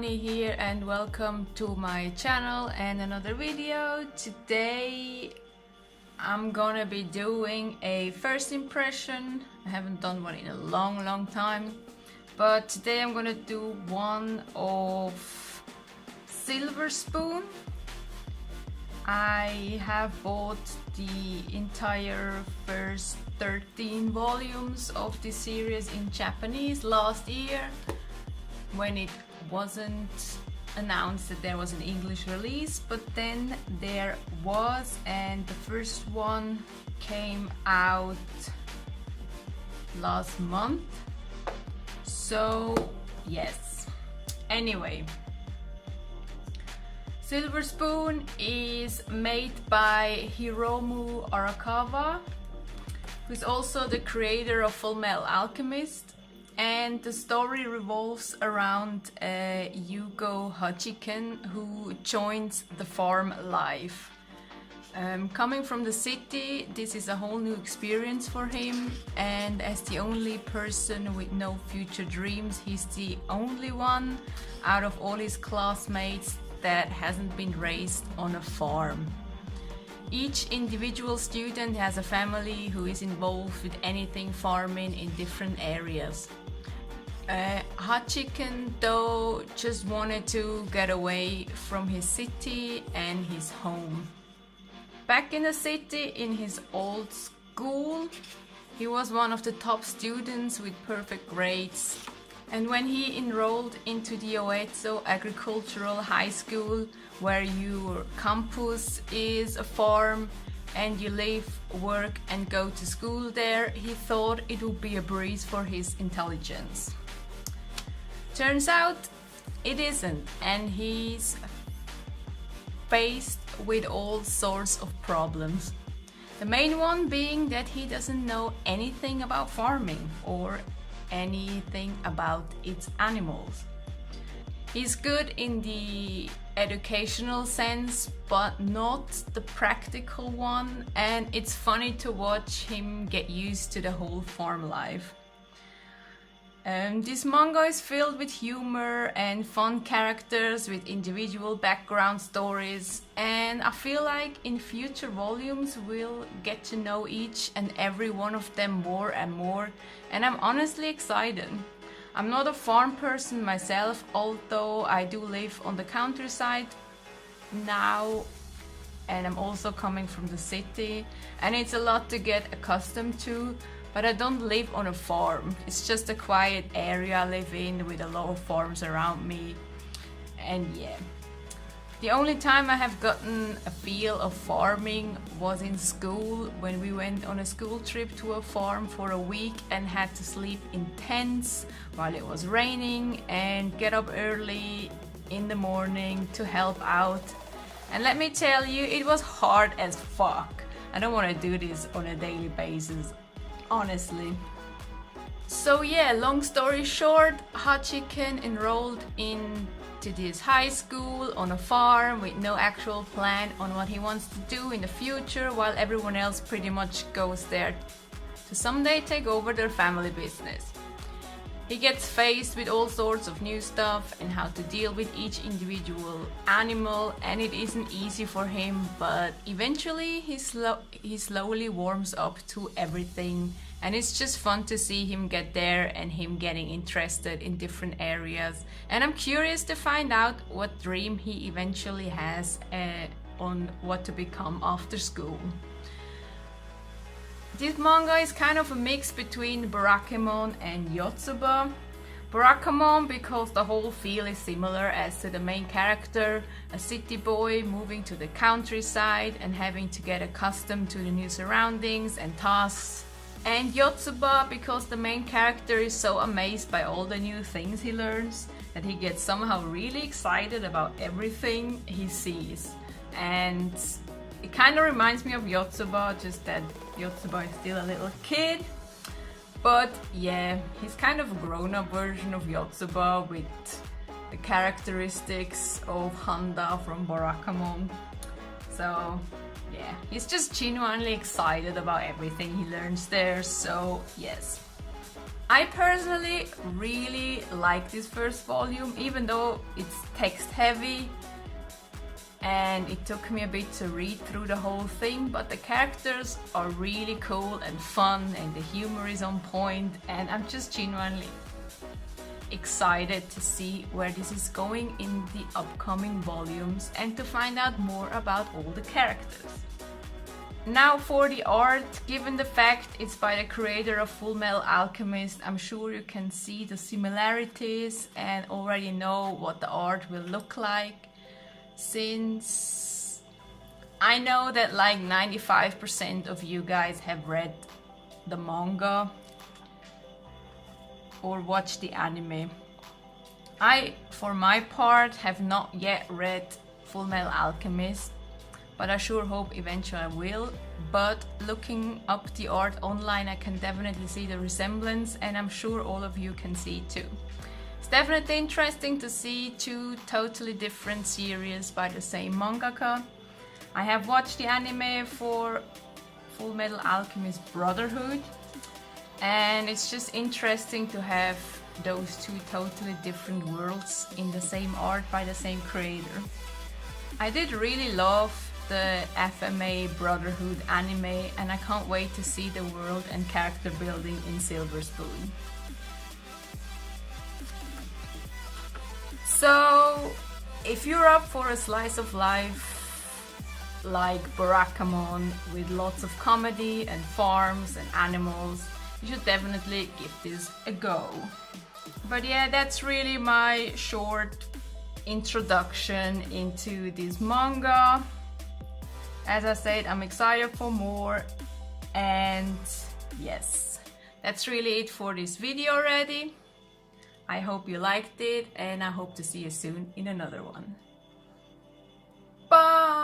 Bonnie here and welcome to my channel and another video. Today I'm gonna be doing a first impression. I haven't done one in a long time, but today I'm gonna do one of Silver Spoon. I have bought the entire first 13 volumes of this series in Japanese last year when it wasn't announced that there was an English release, but then there was, and the first one came out last month. So yes, anyway, Silver Spoon is made by Hiromu Arakawa, who's also the creator of Fullmetal Alchemist, and the story revolves around Yugo Hachiken, who joins the farm life. Coming from the city, this is a whole new experience for him, and as the only person with no future dreams, he's the only one out of all his classmates that hasn't been raised on a farm. Each individual student has a family who is involved with anything farming in different areas. Hachiken though just wanted to get away from his city and his home. Back in the city, in his old school, he was one of the top students with perfect grades. And when he enrolled into the Oetsu Agricultural High School, where your campus is a farm and you live, work and go to school there, he thought it would be a breeze for his intelligence. Turns out it isn't, and he's faced with all sorts of problems. The main one being that he doesn't know anything about farming or anything about its animals. He's good in the educational sense, but not the practical one, and it's funny to watch him get used to the whole farm life. This manga is filled with humor and fun characters with individual background stories, and I feel like in future volumes we'll get to know each and every one of them more and more, and I'm honestly excited. I'm not a farm person myself, although I do live on the countryside now, and I'm also coming from the city, and it's a lot to get accustomed to. But I don't live on a farm. It's just a quiet area I live in with a lot of farms around me. And yeah, the only time I have gotten a feel of farming was in school, when we went on a school trip to a farm for a week and had to sleep in tents while it was raining and get up early in the morning to help out. And let me tell you, it was hard as fuck. I don't want to do this on a daily basis, honestly. So yeah, long story short, Hachiken enrolled into this high school on a farm with no actual plan on what he wants to do in the future, while everyone else pretty much goes there to someday take over their family business. He gets faced with all sorts of new stuff and how to deal with each individual animal, and it isn't easy for him, but eventually he slowly warms up to everything, and it's just fun to see him get there and him getting interested in different areas. And I'm curious to find out what dream he eventually has on what to become after school. This manga is kind of a mix between Barakamon and Yotsuba. Barakamon because the whole feel is similar as to the main character, a city boy moving to the countryside and having to get accustomed to the new surroundings and tasks. And Yotsuba because the main character is so amazed by all the new things he learns that he gets somehow really excited about everything he sees. And it kind of reminds me of Yotsuba, just that Yotsuba is still a little kid. But yeah, he's kind of a grown-up version of Yotsuba with the characteristics of Handa from Barakamon. So yeah, he's just genuinely excited about everything he learns there, so yes. I personally really like this first volume, even though it's text heavy and it took me a bit to read through the whole thing, but the characters are really cool and fun and the humor is on point, and I'm just genuinely excited to see where this is going in the upcoming volumes and to find out more about all the characters. Now for the art, given the fact it's by the creator of Full Metal Alchemist, I'm sure you can see the similarities and already know what the art will look like, since I know that like 95% of you guys have read the manga or watched the anime. I, for my part, have not yet read Full Metal Alchemist, but I sure hope eventually I will. But looking up the art online, I can definitely see the resemblance, and I'm sure all of you can see it too. It's definitely interesting to see two totally different series by the same mangaka. I have watched the anime for Full Metal Alchemist Brotherhood, and it's just interesting to have those two totally different worlds in the same art by the same creator. I did really love the FMA Brotherhood anime, and I can't wait to see the world and character building in Silver Spoon. So, if you're up for a slice of life like Barakamon with lots of comedy and farms and animals, you should definitely give this a go. But yeah, that's really my short introduction into this manga. As I said, I'm excited for more, and yes, that's really it for this video already. I hope you liked it, and I hope to see you soon in another one. Bye!